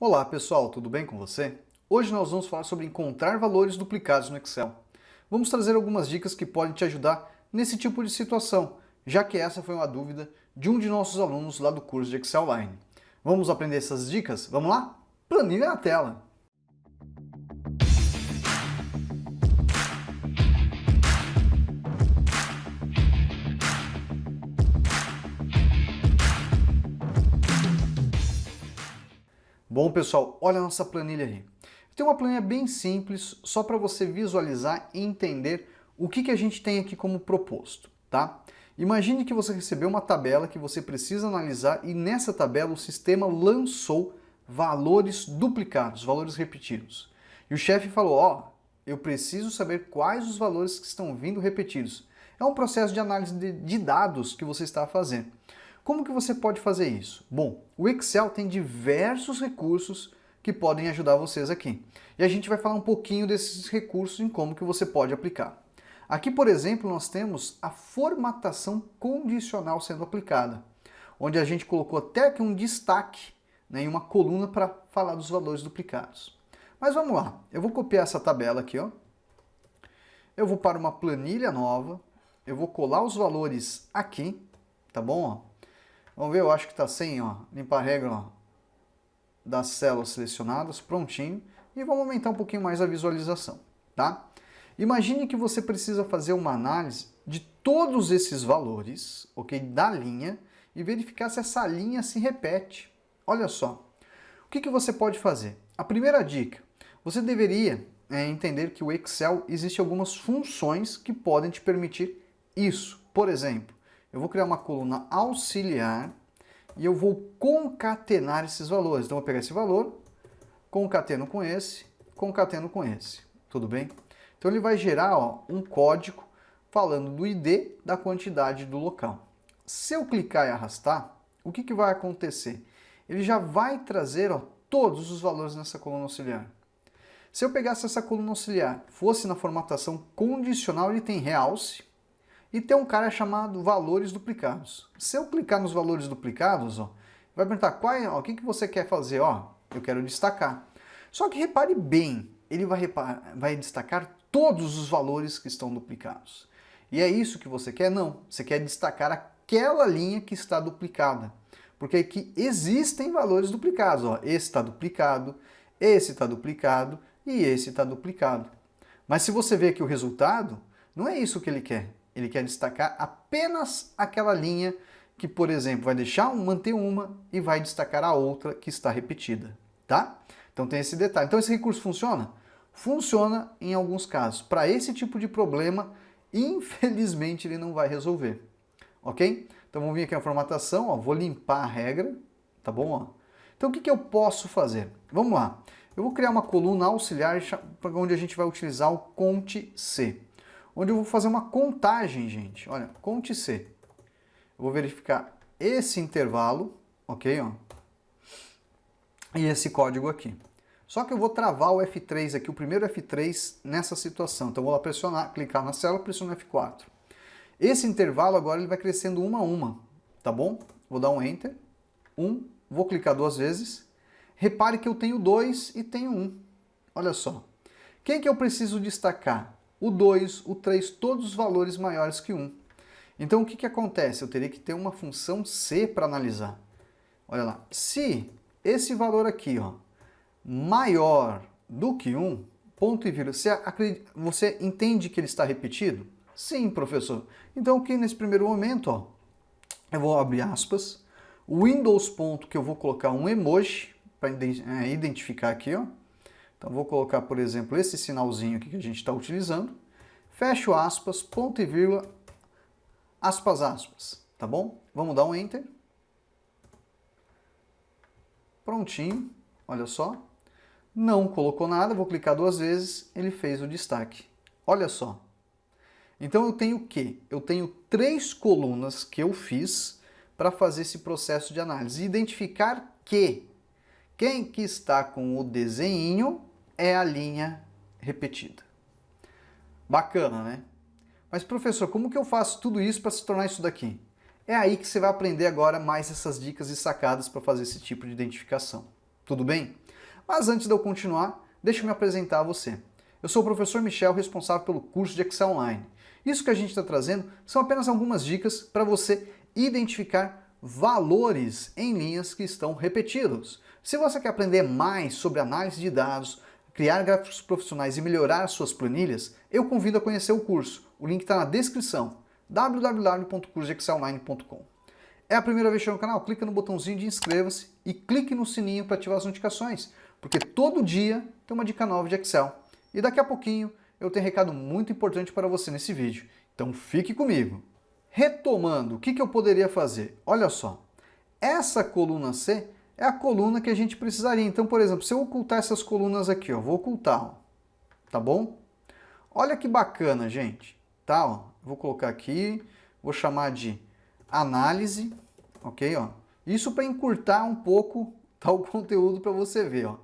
Olá pessoal, tudo bem com você? Hoje nós vamos falar sobre encontrar valores duplicados no Excel. Vamos trazer algumas dicas que podem te ajudar nesse tipo de situação, já que essa foi uma dúvida de um de nossos alunos lá do curso de Excel Online. Vamos aprender essas dicas? Vamos lá? Planilha na tela! Bom pessoal, olha a nossa planilha aí. Tem uma planilha bem simples, só para você visualizar e entender o que a gente tem aqui como proposto, tá? Imagine que você recebeu uma tabela que você precisa analisar e nessa tabela o sistema lançou valores duplicados, valores repetidos. E o chefe falou, ó, eu preciso saber quais os valores que estão vindo repetidos. É um processo de análise de dados que você está fazendo. Como que você pode fazer isso? Bom, o Excel tem diversos recursos que podem ajudar vocês aqui. E a gente vai falar um pouquinho desses recursos em como que você pode aplicar. Aqui, por exemplo, nós temos a formatação condicional sendo aplicada, onde a gente colocou até aqui um destaque, né, em uma coluna para falar dos valores duplicados. Mas vamos lá, eu vou copiar essa tabela aqui, ó. Eu vou para uma planilha nova, eu vou colar os valores aqui, tá bom? Ó. Vamos ver, eu acho que está sem, ó, limpar a regra, ó, das células selecionadas, prontinho. E vamos aumentar um pouquinho mais a visualização, tá? Imagine que você precisa fazer uma análise de todos esses valores, ok, da linha, e verificar se essa linha se repete. Olha só, o que você pode fazer? A primeira dica, você deveria entender que o Excel existe algumas funções que podem te permitir isso. Por exemplo, eu vou criar uma coluna auxiliar e eu vou concatenar esses valores. Então eu vou pegar esse valor, concateno com esse, tudo bem? Então ele vai gerar, ó, um código falando do ID da quantidade do local. Se eu clicar e arrastar, o que vai acontecer? Ele já vai trazer, ó, todos os valores nessa coluna auxiliar. Se eu pegasse essa coluna auxiliar, fosse na formatação condicional, ele tem realce, e tem um cara chamado valores duplicados. Se eu clicar nos valores duplicados, ó, vai perguntar o que você quer fazer? Ó, eu quero destacar. Só que repare bem, ele vai destacar todos os valores que estão duplicados. E é isso que você quer? Não, você quer destacar aquela linha que está duplicada. Porque aqui existem valores duplicados. Ó, esse está duplicado, esse está duplicado e esse está duplicado. Mas se você ver aqui o resultado, não é isso que ele quer. Ele quer destacar apenas aquela linha que, por exemplo, vai manter uma e vai destacar a outra que está repetida, tá? Então tem esse detalhe. Então esse recurso funciona? Funciona em alguns casos. Para esse tipo de problema, infelizmente ele não vai resolver, ok? Então vamos vir aqui na formatação, ó, vou limpar a regra, tá bom? Ó. Então o que eu posso fazer? Vamos lá. Eu vou criar uma coluna auxiliar onde a gente vai utilizar o Cont C. Onde eu vou fazer uma contagem, gente. Olha, Cont C. Eu vou verificar esse intervalo, ok? Ó, e esse código aqui. Só que eu vou travar o F3 aqui, o primeiro F3 nessa situação. Então eu vou lá pressionar, clicar na célula, pressiono F4. Esse intervalo agora ele vai crescendo uma a uma, tá bom? Vou dar um Enter, vou clicar duas vezes. Repare que eu tenho 2 e tenho 1. Olha só. Quem que eu preciso destacar? O 2, o 3, todos os valores maiores que 1. Então o que acontece? Eu teria que ter uma função C para analisar. Olha lá, se esse valor aqui, ó, maior do que 1, ponto e vírgula, você entende que ele está repetido? Sim, professor. Então aqui nesse primeiro momento, ó, eu vou abrir aspas, Windows ponto que eu vou colocar um emoji para identificar aqui, ó. Então vou colocar, por exemplo, esse sinalzinho aqui que a gente está utilizando. Fecho aspas, ponto e vírgula, aspas, aspas. Tá bom? Vamos dar um Enter. Prontinho. Olha só. Não colocou nada, vou clicar duas vezes, ele fez o destaque. Olha só. Então eu tenho o quê? Eu tenho 3 colunas que eu fiz para fazer esse processo de análise. Identificar que quem que está com o desenho é a linha repetida. Bacana, né? Mas professor, como que eu faço tudo isso para se tornar isso daqui? É aí que você vai aprender agora mais essas dicas e sacadas para fazer esse tipo de identificação, tudo bem? Mas antes de eu continuar, deixa eu me apresentar a você. Eu sou o professor Michel, responsável pelo curso de Excel Online. Isso que a gente está trazendo são apenas algumas dicas para você identificar valores em linhas que estão repetidos. Se você quer aprender mais sobre análise de dados, criar gráficos profissionais e melhorar suas planilhas, eu convido a conhecer o curso. O link está na descrição, www.cursoexcelonline.com. É a primeira vez que chega no canal? Clica no botãozinho de inscreva-se e clique no sininho para ativar as notificações, porque todo dia tem uma dica nova de Excel. E daqui a pouquinho eu tenho um recado muito importante para você nesse vídeo, então fique comigo. Retomando, o que eu poderia fazer? Olha só, essa coluna C é a coluna que a gente precisaria. Então, por exemplo, se eu ocultar essas colunas aqui, ó, vou ocultar, ó, tá bom? Olha que bacana, gente, tá? Ó, vou colocar aqui, vou chamar de análise, ok? Ó, isso para encurtar um pouco tá, o conteúdo para você ver, ó,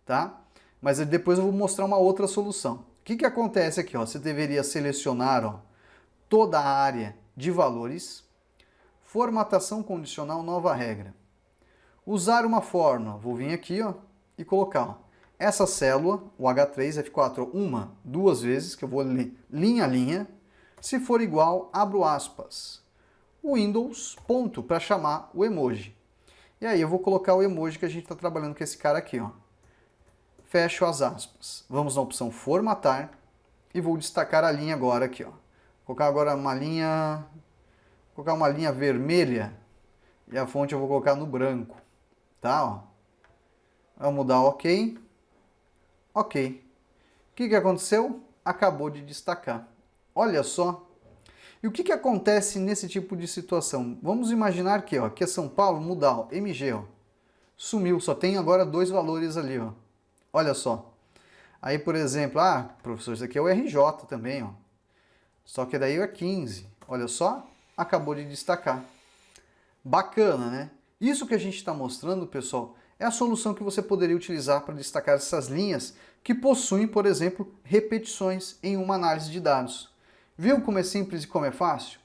tá? Mas depois eu vou mostrar uma outra solução. O que acontece aqui? Ó, você deveria selecionar, ó, toda a área de valores, formatação condicional, nova regra. Usar uma fórmula, vou vir aqui, ó, e colocar, ó, essa célula, o H3, F4, uma, duas vezes, que eu vou ler linha a linha. Se for igual, abro aspas. Windows, ponto, para chamar o emoji. E aí eu vou colocar o emoji que a gente está trabalhando com esse cara aqui, ó. Fecho as aspas. Vamos na opção formatar e vou destacar a linha agora aqui, ó. Vou colocar agora uma linha vermelha e a fonte eu vou colocar no branco, tá? Ó. Vamos dar OK. OK. O que aconteceu? Acabou de destacar. Olha só. E o que acontece nesse tipo de situação? Vamos imaginar que, ó, aqui é São Paulo, mudar, ó, MG, ó, sumiu, só tem agora dois valores ali, ó. Olha só. Aí, por exemplo, professor, isso aqui é o RJ também, ó. Só que daí é 15. Olha só, acabou de destacar. Bacana, né? Isso que a gente está mostrando, pessoal, é a solução que você poderia utilizar para destacar essas linhas que possuem, por exemplo, repetições em uma análise de dados. Viu como é simples e como é fácil?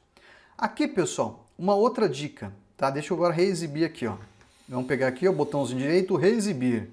Aqui, pessoal, uma outra dica, tá? Deixa eu agora reexibir aqui, ó. Vamos pegar aqui o botãozinho direito, reexibir,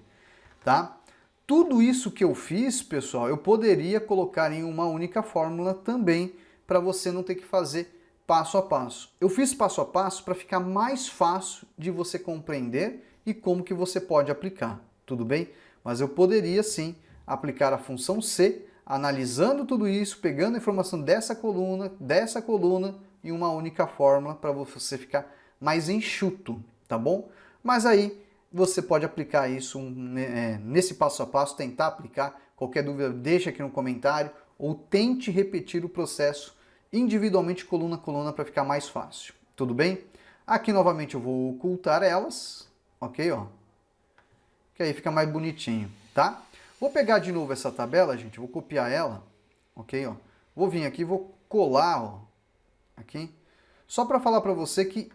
tá? Tudo isso que eu fiz, pessoal, eu poderia colocar em uma única fórmula também, para você não ter que fazer passo a passo. Eu fiz passo a passo para ficar mais fácil de você compreender e como que você pode aplicar, tudo bem? Mas eu poderia sim aplicar a função C, analisando tudo isso, pegando a informação dessa coluna em uma única fórmula para você ficar mais enxuto, tá bom? Mas aí você pode aplicar isso nesse passo a passo, tentar aplicar. Qualquer dúvida deixa aqui no comentário ou tente repetir o processo individualmente coluna a coluna para ficar mais fácil, tudo bem? Aqui novamente eu vou ocultar elas, ok? Ó, que aí fica mais bonitinho, tá? Vou pegar de novo essa tabela, gente, vou copiar ela, ok? Ó, vou vir aqui, vou colar, ó, aqui. Só para falar para você que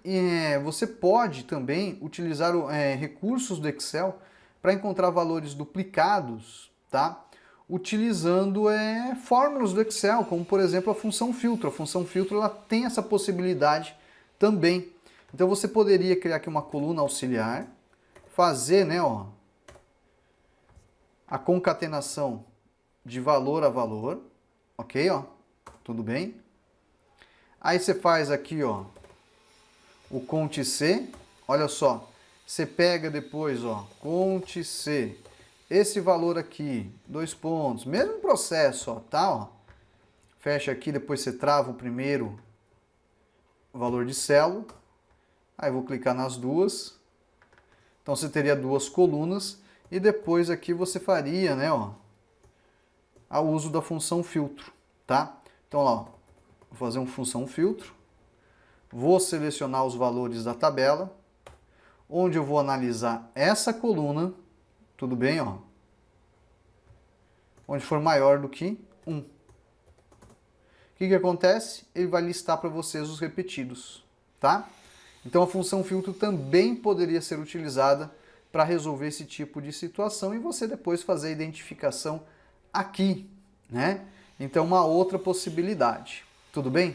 você pode também utilizar recursos do Excel para encontrar valores duplicados, tá? Utilizando fórmulas do Excel, como por exemplo a função filtro. A função filtro ela tem essa possibilidade também. Então você poderia criar aqui uma coluna auxiliar, fazer, né, ó, a concatenação de valor a valor, ok, ó, tudo bem? Aí você faz aqui, ó, o Cont C, olha só, você pega depois, ó, Cont C, esse valor aqui, 2 pontos, mesmo processo, ó, tá, ó, fecha aqui, depois você trava o primeiro valor de célula, aí vou clicar nas duas, então você teria duas colunas, e depois aqui você faria, né, ó, o uso da função filtro, tá? Então, ó, vou fazer uma função filtro, vou selecionar os valores da tabela, onde eu vou analisar essa coluna, tudo bem, ó, onde for maior do que 1. O que acontece? Ele vai listar para vocês os repetidos, tá? Então a função filtro também poderia ser utilizada para resolver esse tipo de situação e você depois fazer a identificação aqui, né? Então uma outra possibilidade. Tudo bem?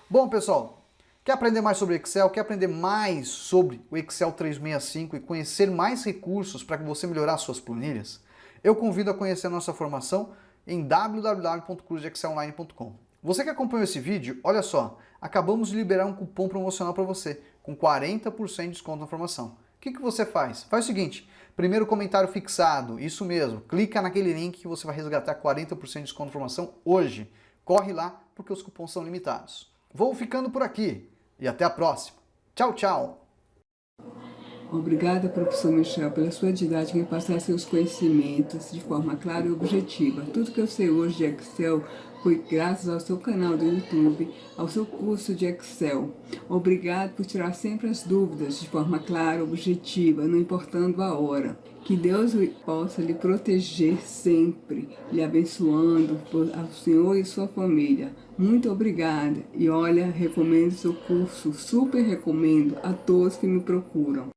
Bom, pessoal, Quer aprender mais sobre Excel? Quer aprender mais sobre o Excel 365 e conhecer mais recursos para que você melhorar suas planilhas? Eu convido a conhecer a nossa formação em www.cursodeexcelonline.com. Você que acompanhou esse vídeo, olha só, acabamos de liberar um cupom promocional para você, com 40% de desconto na formação. O que você faz? Faz o seguinte, primeiro comentário fixado, isso mesmo, clica naquele link que você vai resgatar 40% de desconto na formação hoje. Corre lá, porque os cupons são limitados. Vou ficando por aqui e até a próxima. Tchau, tchau! Obrigada, professor Michel, pela sua didática em passar seus conhecimentos de forma clara e objetiva. Tudo que eu sei hoje de Excel foi graças ao seu canal do YouTube, ao seu curso de Excel. Obrigado por tirar sempre as dúvidas de forma clara e objetiva, não importando a hora. Que Deus possa lhe proteger sempre, lhe abençoando ao senhor e sua família. Muito obrigada. E olha, recomendo seu curso, super recomendo a todos que me procuram.